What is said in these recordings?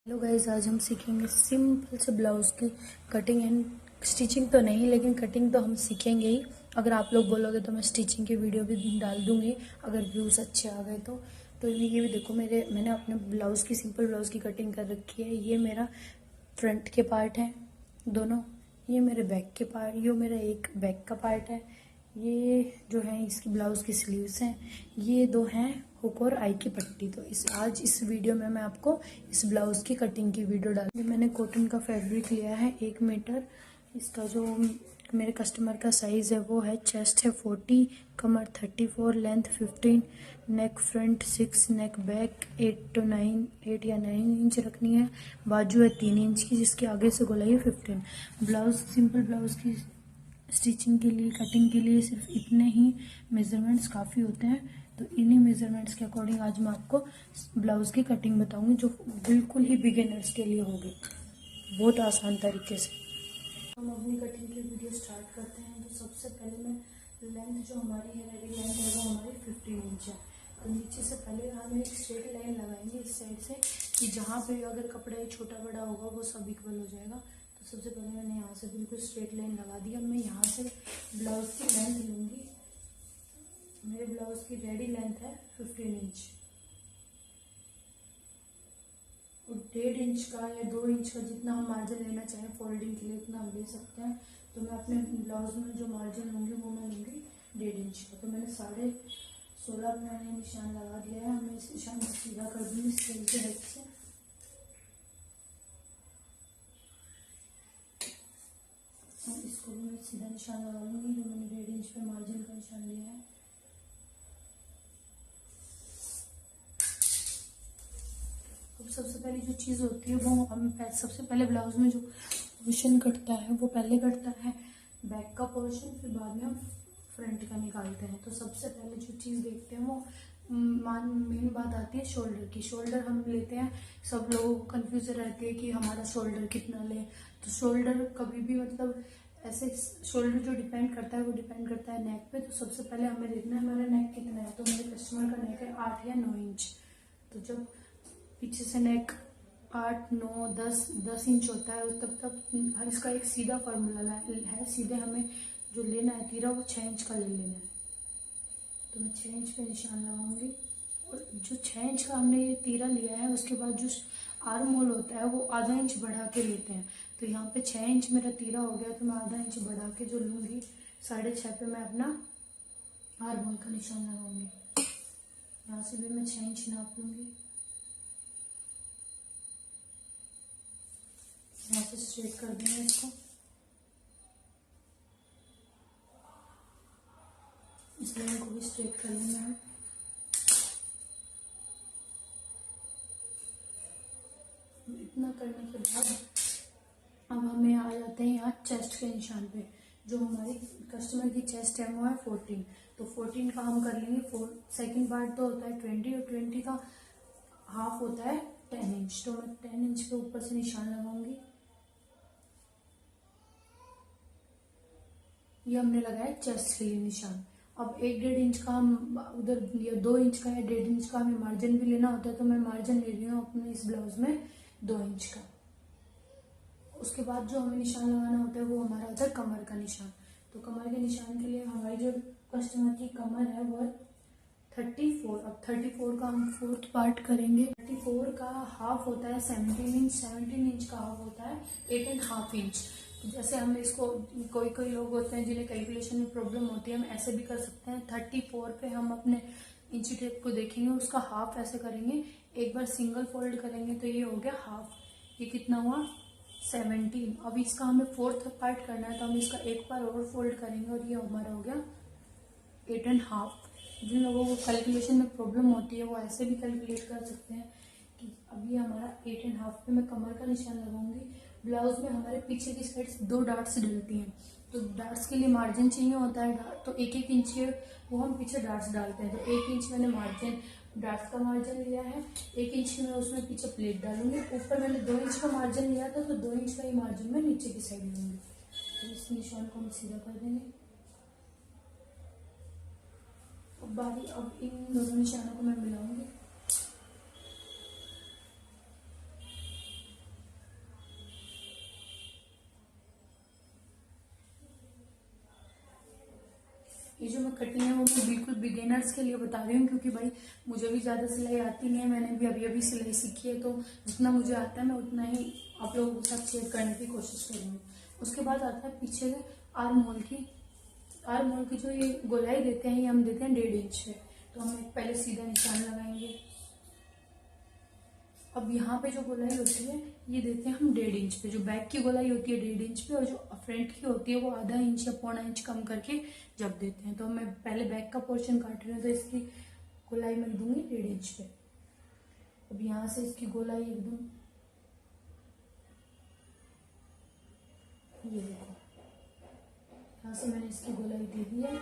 Hello guys, आज हम सीखेंगे सिंपल से ब्लाउज़ की कटिंग एंड स्टिचिंग तो नहीं, लेकिन कटिंग तो हम सीखेंगे ही। अगर आप लोग बोलोगे तो मैं स्टिचिंग की वीडियो भी डाल दूंगी, अगर व्यूज़ अच्छे आ गए तो ये भी देखो, मैंने अपने ब्लाउज़ की सिंपल ब्लाउज़ की कटिंग कर रखी है। ये मेरा फ्रंट के पार्ट है दोनों, ये मेरे बैक के पार्ट, ये मेरा एक बैक का पार्ट है, ये जो है इसकी ब्लाउज़ की स्लीव्स हैं, ये दो हैं हुक और आई की पट्टी। तो आज इस वीडियो में मैं आपको इस ब्लाउज़ की कटिंग की वीडियो डाली। मैंने कॉटन का फैब्रिक लिया है 1 मीटर। इसका जो मेरे कस्टमर का साइज़ है वो है, चेस्ट है 40, कमर 34, लेंथ 15, नेक फ्रंट 6, नेक बैक 8 या 9 इंच रखनी है, बाजू है 3 इंच की जिसके आगे से गोलाई है 15। ब्लाउज़ सिंपल ब्लाउज़ की स्टिचिंग के लिए, कटिंग के लिए सिर्फ इतने ही मेजरमेंट्स काफ़ी होते हैं। तो इन्हीं मेजरमेंट्स के अकॉर्डिंग आज मैं आपको ब्लाउज़ की कटिंग बताऊंगी, जो बिल्कुल ही बिगिनर्स के लिए होगी, बहुत आसान तरीके से। हम अपनी कटिंग की वीडियो स्टार्ट करते हैं। तो सबसे पहले मैं लेंथ जो हमारी है, रेडी लेंथ है, वो हमारी 15 इंच है। तो नीचे से पहले हम एक स्ट्रेट लाइन लगाएंगे इस साइड से, कि जहाँ पे अगर कपड़ा छोटा बड़ा होगा वो सब इक्वल हो जाएगा। तो सबसे पहले मैंने यहाँ से बिल्कुल स्ट्रेट लाइन लगा दी। अब मैं यहाँ से ब्लाउज़ की लेंथ लूँगी। मेरे ब्लाउज़ की रेडी लेंथ है 15 इंच, और 1.5 इंच का या 2 इंच का जितना हम मार्जिन लेना चाहें फोल्डिंग के लिए उतना हम ले सकते हैं। तो मैं अपने ब्लाउज में जो मार्जिन लूँगी वो मैं लूँगी 1.5 इंच का। तो मैंने 16.5 मैंने निशान लगा दिया है। मैं इस निशान को सीधा कर दूँगी स्केल के हेल्प से। इसको भी मैं सीधा निशान लगा लूँगी जो मैंने 1.5 इंच पे मार्जिन का निशान लिया है। सबसे पहली जो चीज़ होती है वो हम सबसे पहले ब्लाउज में जो पोर्शन कटता है वो पहले कटता है बैक का पोर्शन, फिर बाद में हम फ्रंट का निकालते हैं। तो सबसे पहले जो चीज़ देखते हैं वो मेन बात आती है शोल्डर की। शोल्डर हम लेते हैं, सब लोगों को कन्फ्यूजन रहती है कि हमारा शोल्डर कितना लें। तो शोल्डर कभी भी मतलब ऐसे, शोल्डर जो डिपेंड करता है वो डिपेंड करता है नेक पे। तो सबसे पहले हमें देखना है हमारा नेक कितना है। तो मेरे कस्टमर का नेक है 8 या 9 इंच। तो जब पीछे से नेक 8, 9, 10 इंच होता है तब इसका एक सीधा फार्मूला है। सीधे हमें जो लेना है तीरा वो 6 इंच का ले लेना है। तो मैं 6 इंच पे निशान लगाऊंगी, और जो 6 इंच का हमने ये तीरा लिया है उसके बाद जो आर्म होल होता है वो आधा इंच बढ़ा के लेते हैं। तो यहाँ पे 6 इंच मेरा तीरा हो गया, तो मैं आधा इंच बढ़ा के जो लूँगी 6.5 पे मैं अपना आर्म होल का निशान लगाऊंगी। यहाँ से भी मैं 6 इंच नाप लूँगी। यहाँ से स्ट्रेट कर देंगे इसको। इस लाइन को भी स्ट्रेट कर लेना है। इतना करने के बाद अब हमें आ जाते हैं यहाँ चेस्ट के निशान पे। जो हमारी कस्टमर की चेस्ट है वो है 14। तो 14 का हम कर लेंगे सेकंड पार्ट तो होता है 20, और 20 का हाफ होता है 10 इंच। तो मैं 10 इंच पे ऊपर से निशान लगाऊंगी। ये हमने लगाया चेस्ट के लिए निशान। अब 1-1.5 इंच का हम उधर लिया, 2 इंच का या 1.5 इंच का हमें मार्जिन भी लेना होता है। तो मैं मार्जिन ले रही हूँ अपने इस ब्लाउज में 2 इंच का। उसके बाद जो हमें निशान लगाना होता है वो हमारा होता है कमर का निशान। तो कमर के निशान के लिए हमारी जो कस्टमर की कमर है वो 34। अब 34 का हम 4th पार्ट करेंगे। 34 का हाफ होता है 17 इंच, 17 इंच का हाफ होता है 8.5 इंच। जैसे हम इसको, कोई लोग होते हैं जिन्हें कैलकुलेशन में प्रॉब्लम होती है, हम ऐसे भी कर सकते हैं। 34 पे हम अपने इंची टेप को देखेंगे, उसका हाफ ऐसे करेंगे, एक बार सिंगल फोल्ड करेंगे तो ये हो गया हाफ। ये कितना हुआ 17। अब इसका हमें 4th पार्ट करना है, तो हम इसका एक बार और फोल्ड करेंगे और ये हमारा हो गया 8.5। जिन लोगों को कैलकुलेशन में प्रॉब्लम होती है वो ऐसे भी कैलकुलेट कर सकते हैं कि अब ये हमारा 8.5 पे मैं कमर का निशान लगाऊंगी। ब्लाउज में हमारे पीछे की साइड 2 डार्ट्स डलती हैं, तो डार्ट्स के लिए मार्जिन चाहिए होता है। तो 1-1 इंच के वो हम पीछे डार्ट्स डालते हैं। तो 1 इंच मैंने मार्जिन, डार्ट्स का मार्जिन लिया है। 1 इंच की मैं उसमें पीछे प्लेट डालूंगी। ऊपर मैंने 2 इंच का मार्जिन लिया था, तो 2 इंच का ही मार्जिन मैं नीचे की साइड लूंगी। तो इस निशान को हम सीधा कर देंगे। अब इन दोनों निशानों को मैं मिलाऊंगी। ये जो मैं कटिंग है वो मैं बिल्कुल बिगिनर्स के लिए बता रही हूँ, क्योंकि भाई मुझे भी ज़्यादा सिलाई आती नहीं है, मैंने भी अभी अभी सिलाई सीखी है, तो जितना मुझे आता है मैं उतना ही आप लोगों के साथ शेयर करने की कोशिश करूँगी। उसके बाद आता है पीछे के आर्म होल की जो ये गोलाई देते हैं, ये हम देते हैं 1.5 इंच पे। तो हम एक पहले सीधा निशान लगाएंगे। अब यहाँ पे जो गोलाई होती है ये देते हैं हम 1.5 इंच पे। जो बैक की गोलाई होती है 1.5 इंच पे, और जो फ्रंट की होती है वो आधा इंच या पौना इंच कम करके जब देते हैं। तो मैं पहले बैक का पोर्शन काट रही हूँ, तो इसकी गोलाई मैं दूंगी 1.5 इंच पे। अब यहाँ से इसकी गोलाई एकदम, ये देखो, यहाँ से मैंने इसकी गोलाई दे दी है।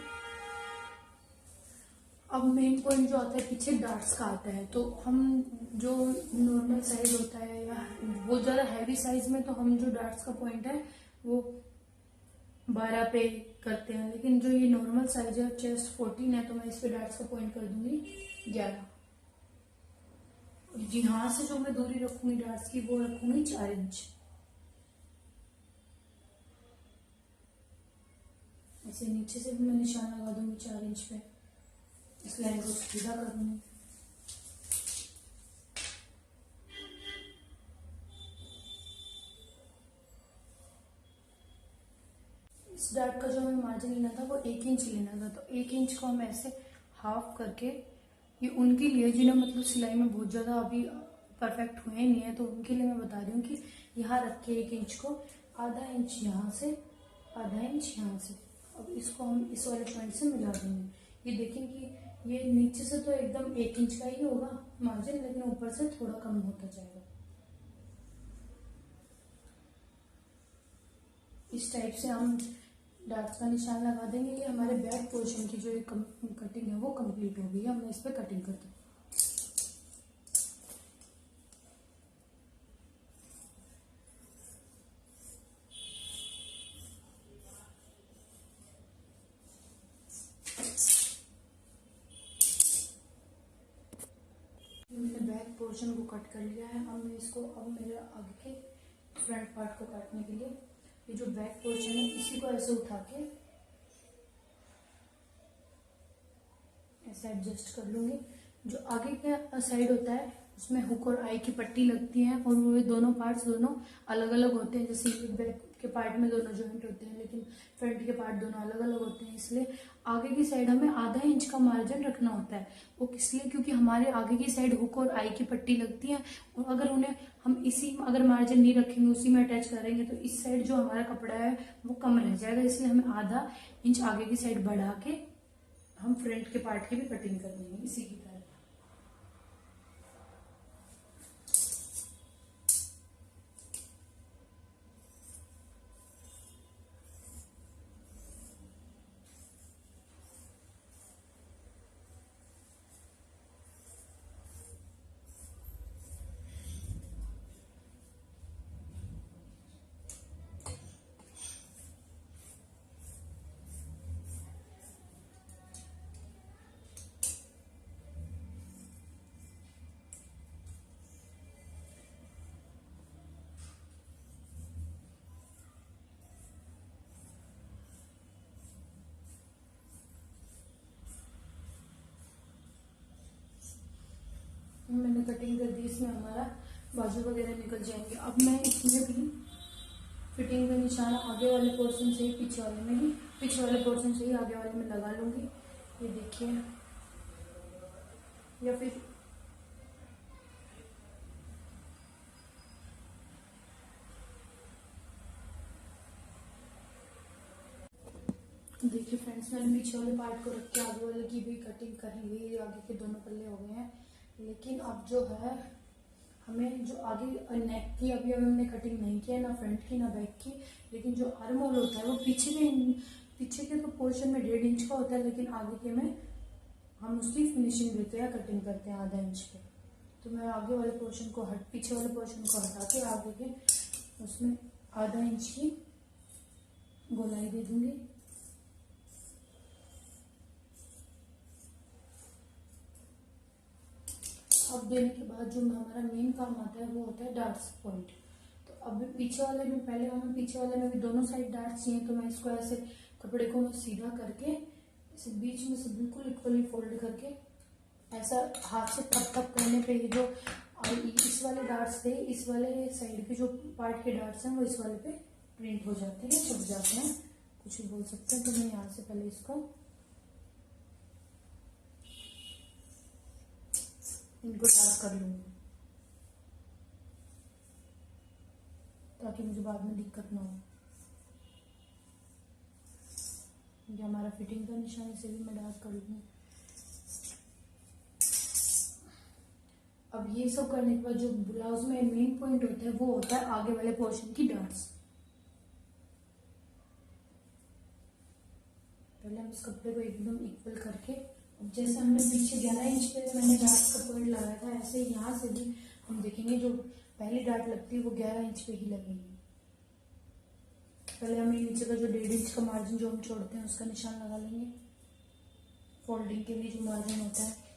अब मेन पॉइंट जो आता है पीछे डार्ट्स का आता है। तो हम जो नॉर्मल साइज होता है या बहुत ज़्यादा हैवी साइज में, तो हम जो डार्ट्स का पॉइंट है वो 12 पे करते हैं, लेकिन जो ये नॉर्मल साइज है चेस्ट 14 है, तो मैं इस पे डार्ट्स का पॉइंट कर दूंगी 11। जी, यहाँ से जो मैं दूरी रखूंगी डार्ट्स की वो रखूंगी 4 इंच। ऐसे नीचे से भी मैं निशान लगा दूंगी 4 इंच पे। इस लाइन को सीधा करूंगी। इस डार्ट का जो हमें मार्जिन लेना था वो 1 इंच लेना था, तो 1 इंच को हम ऐसे हाफ करके, ये उनके लिए जिन्हें मतलब सिलाई में बहुत ज्यादा अभी परफेक्ट हुए नहीं है, तो उनके लिए मैं बता रही हूँ कि यहाँ रख के 1 इंच को आधा इंच यहाँ से, आधा इंच यहाँ से, अब इसको हम इस वाले पॉइंट से मिला देंगे। ये देखें कि ये नीचे से तो एकदम 1 इंच का ही होगा मार्जिन, लेकिन ऊपर से थोड़ा कम होता जाएगा। इस टाइप से हम डार्ट्स का निशान लगा देंगे कि हमारे बैक पोर्शन की जो ये कटिंग है वो कंप्लीट हो गई है। हम इस पे कटिंग करते हैं। मैंने बैक पोर्शन को कट कर लिया है। अब मैं इसको, अब मेरे आगे के फ्रंट पार्ट को काटने के लिए ये जो बैक पोर्शन है इसी को ऐसे उठा के ऐसे एडजस्ट कर लूंगी। जो आगे का साइड होता है उसमें हुक और आई की पट्टी लगती है, और वो दोनों पार्ट्स दोनों अलग अलग होते हैं। जैसे बैक के पार्ट में दोनों जॉइंट होते हैं, लेकिन फ्रंट के पार्ट दोनों अलग अलग होते हैं। इसलिए आगे की साइड हमें आधा इंच का मार्जिन रखना होता है। वो इसलिए क्योंकि हमारे आगे की साइड हुक और आई की पट्टी लगती है, और अगर उन्हें हम इसी अगर मार्जिन नहीं रखेंगे, उसी में अटैच करेंगे, तो इस साइड जो हमारा कपड़ा है वो कम रह जाएगा। इसलिए हमें आधा इंच आगे की साइड बढ़ा के हम फ्रंट के पार्ट की भी कटिंग कर देंगे इसी की तरह। मैंने कटिंग कर दी, इसमें हमारा बाजू वगैरह निकल जाएंगे। अब मैं इसमें भी फिटिंग का निशान आगे वाले पोर्शन से ही पीछे वाले में ही, पीछे वाले पोर्शन से ही आगे वाले में लगा लूंगी। ये देखिए, या फिर देखिए फ्रेंड्स, मैंने पीछे वाले पार्ट को रख के आगे वाले की भी कटिंग कर ली। आगे के दोनों पल्ले हो गए हैं, लेकिन अब जो है हमें जो आगे नेक की अभी हमने कटिंग नहीं किया, ना फ्रंट की ना बैक की, लेकिन जो आर्म होल होता है वो पीछे के तो पोर्शन में 1.5 इंच का होता है, लेकिन आगे के में हम उसकी फिनिशिंग देते हैं, कटिंग करते हैं आधा इंच पे। तो मैं आगे वाले पोर्शन को पीछे वाले पोर्शन को हटा के आगे के उसमें आधा इंच की गोलाई दे दूंगी। अब देने के बाद जो हमारा मेन काम आता है वो होता है डार्ट्स पॉइंट। तो अब पीछे वाले में, पहले हमें पीछे वाले में भी दोनों साइड डार्ट्स चाहिए, तो मैं इसको ऐसे कपड़े को सीधा करके इसे बीच में से बिल्कुल इक्वली फोल्ड करके ऐसा हाथ से थप थप करने पे ही जो इस वाले डार्ट्स थे, इस वाले साइड के जो पार्ट के डार्ट्स हैं वो इस वाले पे प्रिंट हो जाते हैं, छुप जाते हैं, कुछ भी बोल सकते हैं। तो मैं यहाँ से पहले इसको इनको डार्क कर लूँगी ताकि मुझे बाद में दिक्कत ना हो। ये हमारा फिटिंग का निशान, इसे भी मैं डार्क कर लूँगी। अब ये सब करने के बाद जो ब्लाउज में मेन पॉइंट होता है वो होता है आगे वाले पोर्शन की डार्ट्स। पहले हम इस कपड़े को एकदम इक्वल करके, अब जैसे हमने पीछे 11 इंच पे मैंने डार्ट का पॉइंट लगाया था, ऐसे ही यहाँ से भी हम देखेंगे जो पहली डार्ट लगती है वो 11 इंच पे ही लगेगी। पहले हम नीचे का जो 1.5 इंच का मार्जिन जो हम छोड़ते हैं उसका निशान लगा लेंगे, फोल्डिंग के लिए जो मार्जिन होता है।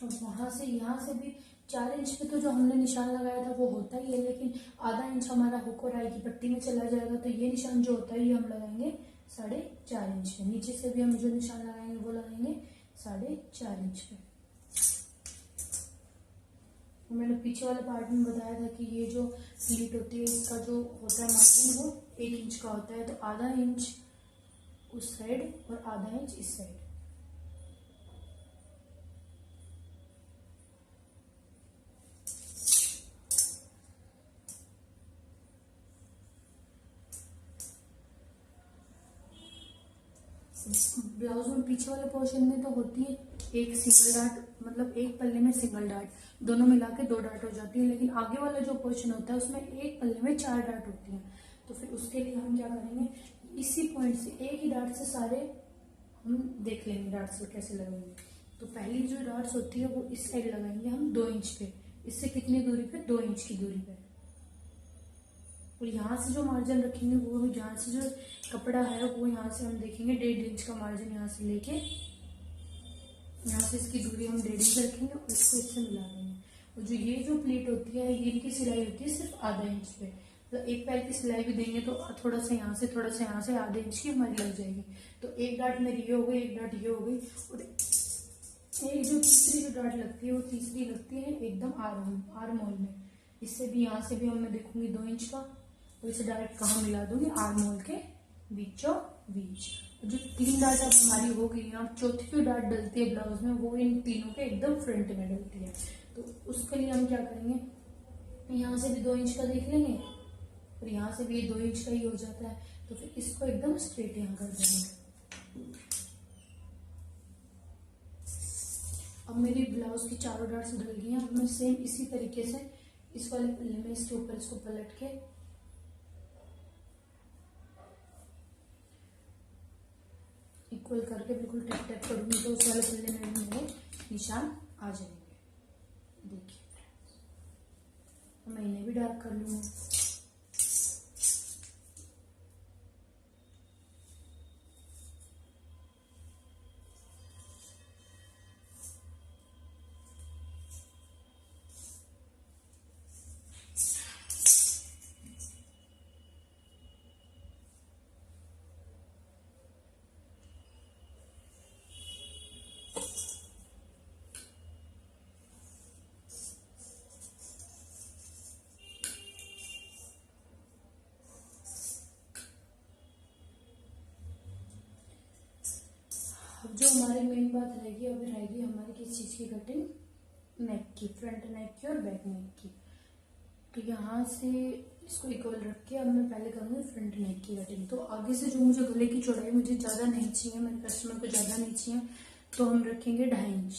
और वहां से यहाँ से भी 4 इंच पे तो जो हमने निशान लगाया था वो होता ही है, लेकिन आधा इंच हमारा हुक और आई की पट्टी में चला जाएगा, तो ये निशान जो होता है ये हम लगाएंगे 4.5 इंच पे। नीचे से भी हम जो निशान लगाएंगे वो लगाएंगे 4.5 इंच पे। मैंने पीछे वाले पार्ट में बताया था कि ये जो प्लीट होती है इसका जो होता है मार्जिन वो 1 इंच का होता है, तो आधा इंच उस साइड और आधा इंच इस साइड। ब्लाउज में पीछे वाले पोर्शन में तो होती है एक सिंगल डार्ट, मतलब एक पल्ले में सिंगल डार्ट, दोनों मिला के 2 डार्ट हो जाती है, लेकिन आगे वाला जो पोर्शन होता है उसमें एक पल्ले में 4 डार्ट होती है। तो फिर उसके लिए हम क्या करेंगे, इसी पॉइंट से एक ही डार्ट से सारे हम देख लेंगे डार्ट्स कैसे लगेंगे। तो पहली जो डार्ट्स होती है वो इस साइड लगाएंगे हम 2 इंच पे, इससे कितनी दूरी पे, 2 इंच की दूरी पे। और यहाँ से जो मार्जिन रखेंगे वो जहाँ से जो कपड़ा है वो यहाँ से हम देखेंगे 1.5 इंच का मार्जिन यहाँ से लेके यहाँ से इसकी दूरी हम 1.5 इंच रखेंगे और इसको इससे मिला देंगे। और जो ये जो प्लेट होती है ये इनकी सिलाई होती है सिर्फ आधा इंच पे, तो एक पैर की सिलाई भी देंगे तो थोड़ा सा यहाँ से थोड़ा सा यहाँ से आधे इंच की हमारी लग जाएगी। तो एक डार्ट मेरी ये हो गई, एक डार्ट ये हो गई, और एक जो तीसरी जो डार्ट लगती है वो तीसरी लगती है एकदम आर्म होल में। इससे भी यहाँ से भी मैं देखूंगी 2 इंच का, तो इसे डायरेक्ट कहाँ मिला दूंगी, आर्म होल के बीचों बीच। जो 3 डार्ट अब हमारी हो गई, अब चौथी जो डार्ट डलती है ब्लाउज में वो इन तीनों के एकदम फ्रंट में डलती है। तो उसके लिए हम क्या करेंगे, यहाँ से भी 2 इंच का देख लेंगे और यहाँ से भी ये 2 इंच का ही हो जाता है, तो फिर इसको एकदम स्ट्रेट यहाँ कर देंगे। अब मेरी ब्लाउज की चारों डार्ट्स डल गई हैं। अब मैं सेम इसी तरीके से इस वाले पल्ले में इसके ऊपर इसको पलट के इक्वल करके बिल्कुल टैप टैप करूंगी, तो उस वाले पल्ले में भी मेरे निशान आ जाएंगे। देखिए मैं इन्हें भी डार्क कर लूंगी। अब जो हमारी मेन बात रहेगी, अभी रहेगी हमारी किस चीज़ की कटिंग, नेक की, फ्रंट नेक की और बैक नेक की। तो यहाँ से इसको इक्वल रख के अब मैं पहले करूँगी फ्रंट नेक की कटिंग। तो आगे से जो मुझे गले की चौड़ाई मुझे ज़्यादा नहीं चाहिए, मेरे कस्टमर को ज़्यादा नहीं चाहिए, तो हम रखेंगे 2.5 इंच।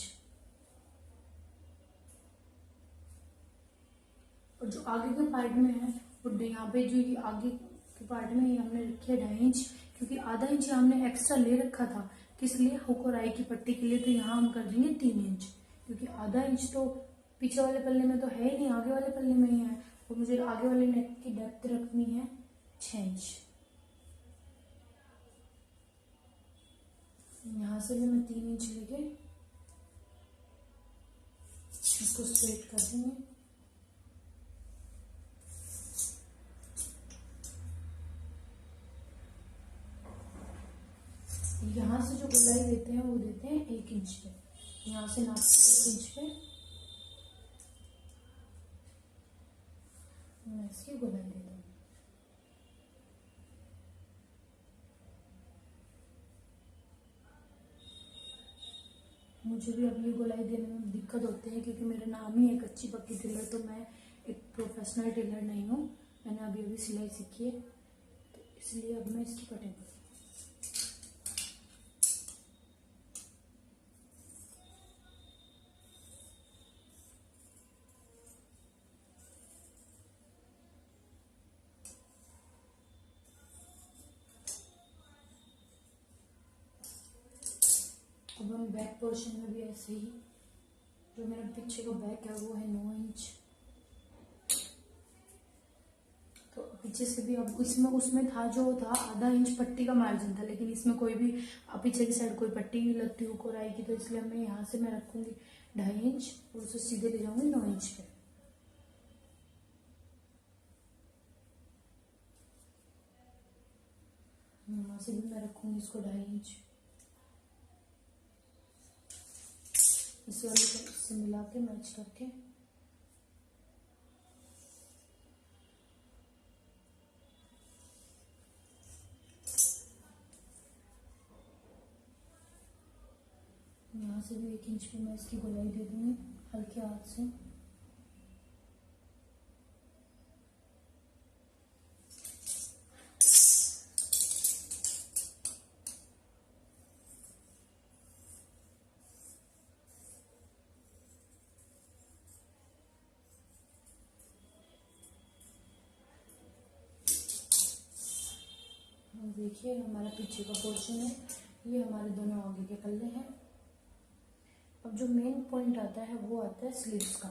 और जो आगे के पार्ट में है वो यहाँ पे जो ये आगे के पार्ट में ये हमने रखी है 2.5 इंच, क्योंकि आधा इंच हमने एक्स्ट्रा ले रखा था, किस लिए, हुक और आई की पट्टी के लिए। तो यहाँ हम कर देंगे 3 इंच, क्योंकि आधा इंच तो पीछे वाले पल्ले में तो है ही नहीं, आगे वाले पल्ले में ही है, और मुझे आगे वाले नेक की डेप्थ रखनी है 6 इंच। यहाँ से भी मैं 3 इंच लेके इसको स्ट्रेट कर देंगे। यहाँ से जो गोलाई देते हैं वो देते हैं 1 इंच पे, यहाँ से नापते हैं 1 इंच पे, मैं इसकी गोलाई दे दूँगी। मुझे भी अब ये गोलाई देने में दिक्कत होती है क्योंकि मेरा नाम ही है कच्ची पक्की टेलर, तो मैं एक प्रोफेशनल टेलर नहीं हूँ, मैंने अभी अभी सिलाई सीखी है, तो इसलिए अब मैं इसकी कटिंग करूँगी। अब हम बैक पोर्शन में भी ऐसे ही, जो मेरा पीछे का बैक है वो है 9 इंच, तो पीछे से भी अब इसमें उसमें था जो था आधा इंच पट्टी का मार्जिन था, लेकिन इसमें कोई भी पीछे की साइड कोई पट्टी नहीं लगती हुक और आएगी, तो इसलिए मैं यहाँ से मैं रखूंगी 2.5 इंच और उसे सीधे ले जाऊंगी 9 इंच पे। यहाँ से भी मैं रखूंगी इसको 2.5 इंच, इस वाले को इससे मिला के मैच करके यहाँ से भी 1 इंच पे मैं इसकी गोलाई दे दूंगी हल्के हाथ से। देखिए हमारा पीछे का पोर्शन है, ये हमारे दोनों आगे के पल्ले हैं। अब जो मेन पॉइंट आता है वो आता है स्लीव्स का,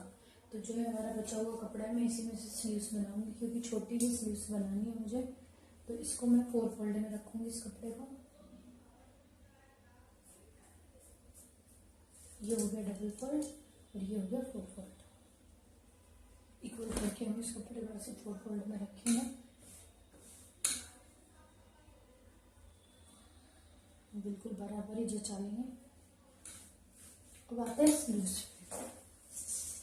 तो जो है हमारा बचा हुआ कपड़ा है, मैं इसी में से स्लीव्स बनाऊंगी क्योंकि छोटी भी स्लीव्स बनानी है मुझे, तो इसको मैं 4 फोल्ड में रखूंगी इस कपड़े को। ये हो गया डबल फोल्ड और ये हो गया 4 फोल्ड, इक्वल करके हम इस कपड़े को ऐसे 4 फोल्ड में रखेंगे, बिल्कुल बराबर ही जचा लेंगे। अब आता है स्लीव्स।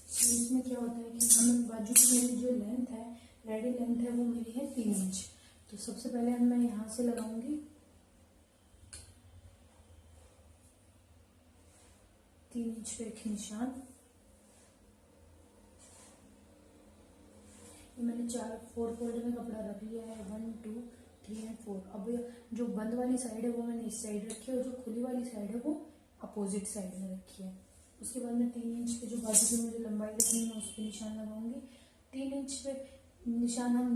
स्लीव्स में क्या होता है कि हम बाजू की मेरी जो लेंथ है, रेडी लेंथ है, वो मेरी है 3 इंच, तो सबसे पहले मैं यहाँ से लगाऊंगी 3 इंच पे एक निशान। ये मैंने 4 फोल्ड में कपड़ा रख लिया है, 1 2 3 और 4। अब जो बंद वाली साइड है वो मैंने इस साइड रखी है और जो खुली वाली साइड है वो अपोजिट साइड में रखी है। उसके बाद मैं 3 इंच पे जो बाजू की मुझे लंबाई रखनी है उस पर निशान लगाऊंगी। 3 इंच पे निशान हम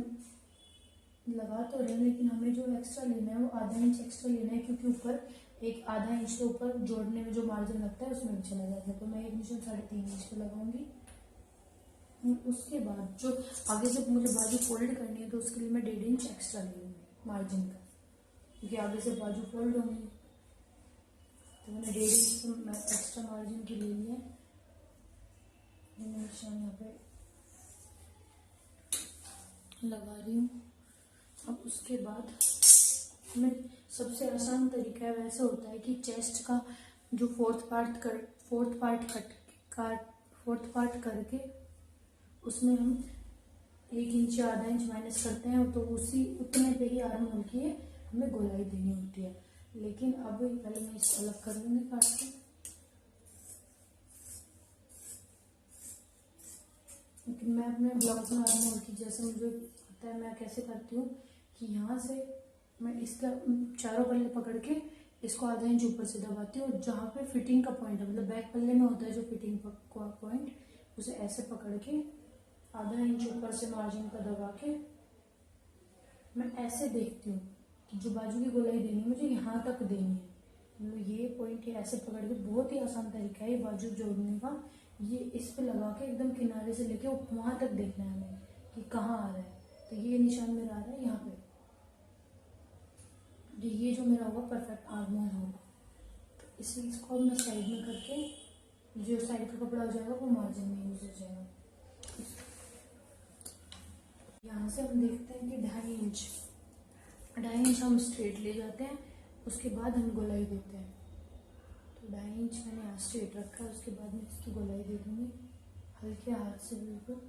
लगा तो रहे, लेकिन हमें जो एक्स्ट्रा लेना है वो आधा इंच एक्स्ट्रा लेना है, क्योंकि ऊपर एक आधा इंच के ऊपर जोड़ने में जो मार्जिन लगता है उसमें भी चला जाता है, तो मैं एक निशान 3.5 इंच पे लगाऊंगी। उसके बाद जो आगे जब मुझे बाजू फोल्ड करनी है तो उसके लिए मैं 1.5 इंच एक्स्ट्रा ले लूँगी मार्जिन का, क्योंकि आगे से बाजू फोल्ड होंगी, तो मैंने 1.5 इंच एक्स्ट्रा मार्जिन की ले लिया। निशान यहाँ पे लगा रही हूँ। अब उसके बाद मैं सबसे आसान तरीका है वैसा होता है कि चेस्ट का जो फोर्थ पार्ट करके उसमें हम 1 इंच या आधा इंच माइनस करते हैं, तो उसी उतने पे ही आर्म होल की हमें गोलाई देनी होती है। लेकिन अब पहले मैं इसको अलग कर लूंगी काट के। लेकिन मैं अपने ब्लाउज में आर्म होल की जैसे मुझे पता है मैं कैसे करती हूँ कि यहाँ से मैं इसका चारों पल्ले पकड़ के इसको आधा इंच ऊपर से दबाती हूँ, और जहाँ पे फिटिंग का पॉइंट है, मतलब बैक पल्ले में होता है जो फिटिंग का पॉइंट, उसे ऐसे पकड़ के आधा इंच ऊपर से मार्जिन का दबा के मैं ऐसे देखती हूँ कि जो बाजू की गोलाई देनी है मुझे यहाँ तक देनी है, मतलब ये पॉइंट ऐसे पकड़ के, बहुत ही आसान तरीका है ये बाजू जोड़ने का। ये इस पे लगा के एकदम किनारे से लेके वहाँ तक देखना है हमें कि कहाँ आ रहा है, तो ये निशान मेरा आ रहा है यहाँ पे, ये जो मेरा होगा परफेक्ट आर्म होल होगा। तो इसको मैं साइड में करके जो साइड का कपड़ा हो जाएगा वो मार्जिन में यूज हो जाएगा। यहाँ से हम देखते हैं कि 2.5 इंच हम स्ट्रेट ले जाते हैं, उसके बाद हम गोलाई देते हैं। तो 2.5 इंच मैंने यहाँ स्ट्रेट रखा है, उसके बाद मैं इसकी गोलाई दे दूंगी हल्के हाथ से बिल्कुल।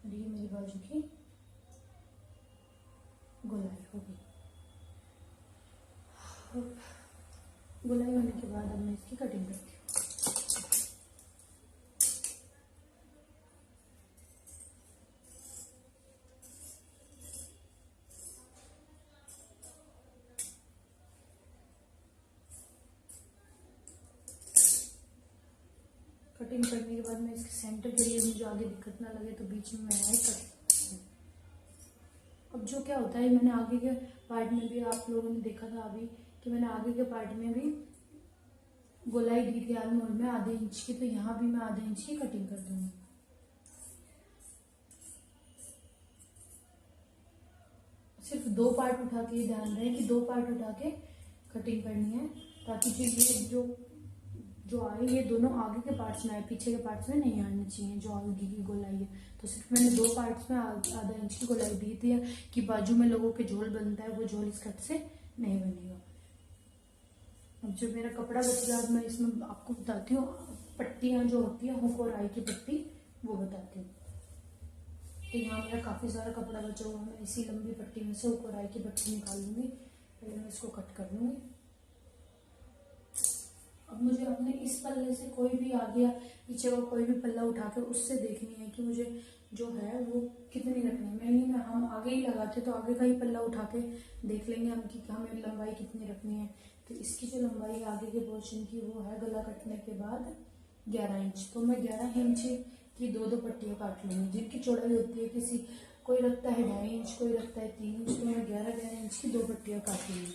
ये मेरी बाजू की गोलाई हो गई। गोलाई होने के बाद अब मैं इसकी कटिंग करती हूँ। कटिंग करने के बाद मैं इसके सेंटर के लिए मुझे आगे दिक्कत ना लगे तो बीच में मैं ऐड करती हूँ। अब जो क्या होता है, मैंने आगे के पार्ट में भी आप लोगों ने देखा था अभी कि मैंने आगे के पार्ट में भी गोलाई दी थी आर्महोल में आधे इंच की, तो यहाँ भी मैं आधे इंच की कटिंग कर दूंगी। सिर्फ 2 पार्ट उठा के ध्यान रहे कि 2 पार्ट उठा के कटिंग करनी है, ताकि जो ये जो आए ये दोनों आगे के पार्ट्स में आए, पीछे के पार्ट्स में नहीं आने चाहिए जो आगे की गोलाई है। तो सिर्फ मैंने 2 पार्ट्स में आधा इंच की गोलाई दी थी कि बाजू में लोगों के झोल बनता है वो झोल इस कट से नहीं बनेगा। अब जो मेरा कपड़ा बच गया, अब मैं इसमें आपको बताती हूँ पट्टियाँ जो होती है हुक और आई की पट्टी, वो बताती हूँ। तो यहाँ मेरा काफ़ी सारा कपड़ा बचा हुआ, मैं इसी लंबी पट्टी में से हुक और आई की पट्टी निकाल लूँगी। पहले मैं इसको कट कर लूँगी। अब मुझे अपने इस पल्ले से कोई भी आगे या पीछे का कोई भी पल्ला उठा कर उससे देखनी है कि मुझे जो है वो कितनी रखनी है। मैं नहीं, हम आगे ही लगाते तो आगे का ही पल्ला उठा के देख लेंगे हम कि हमें लंबाई कितनी रखनी है। तो इसकी जो लंबाई है आगे के पोर्शन की वो है गला कटने के बाद 11 इंच। तो मैं 11 इंच की 2 पट्टियाँ काट लूँगी। जिनकी चौड़ाई होती है किसी कोई रखता है 2.5 इंच, कोई रखता है 3 इंच, तो मैं 11 इंच की 2 पट्टियाँ काट लूँगी।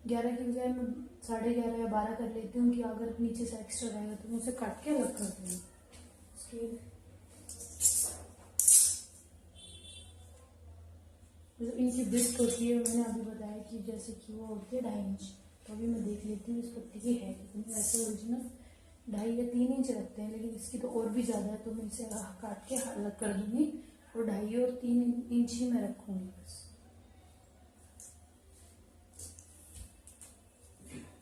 11 की बजाय मैं 11.5 या 12 कर लेती हूँ कि अगर नीचे से एक्स्ट्रा रहेगा तो मैं उसे काट के अलग कर दूँगी। जो इनकी डिस्क होती है मैंने अभी बताया कि जैसे कि वो होती है 2.5 इंच। तो अभी मैं देख लेती हूँ इस पट्टी की है कितनी। वैसे ओरिजिनल 2.5 या 3 इंच रखते हैं, लेकिन इसकी तो और भी ज़्यादा है, तो मैं इसे काट के अलग कर दूँगी और 2.5 और 3 इंच ही मैं रखूँगी बस।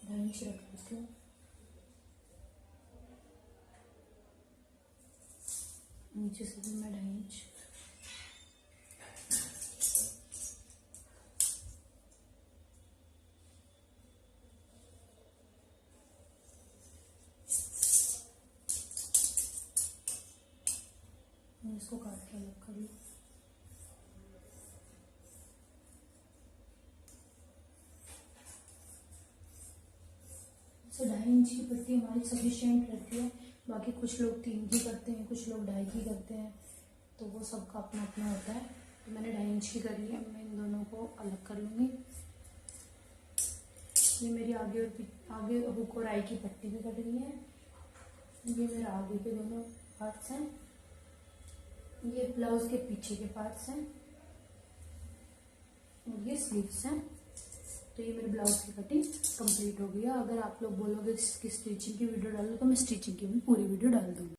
2.5 इंच रख लेती हूँ। नीचे से भी मैं 2.5 इंच। मैं इसको काट के अलग कर लूँ। तो 2.5 इंच की पट्टी हमारी सफिशिएंट रहती है। बाकी कुछ लोग 3 की करते हैं, कुछ लोग 2.5 की करते हैं, तो वो सबका अपना अपना होता है। तो मैंने 2.5 इंच की करी है, मैं इन दोनों को अलग कर लूँगी। ये मेरी आगे हुक और आई की पट्टी भी कट रही है। ये मेरा आगे के दोनों पार्ट्स हैं, ये ब्लाउज के पीछे के पार्ट्स हैं और ये स्लीव्स हैं। तो ये मेरे ब्लाउज की कटिंग कंप्लीट हो गई है। अगर आप लोग बोलोगे कि स्टिचिंग की वीडियो डालो तो मैं स्टिचिंग की भी पूरी वीडियो डाल दूँगी।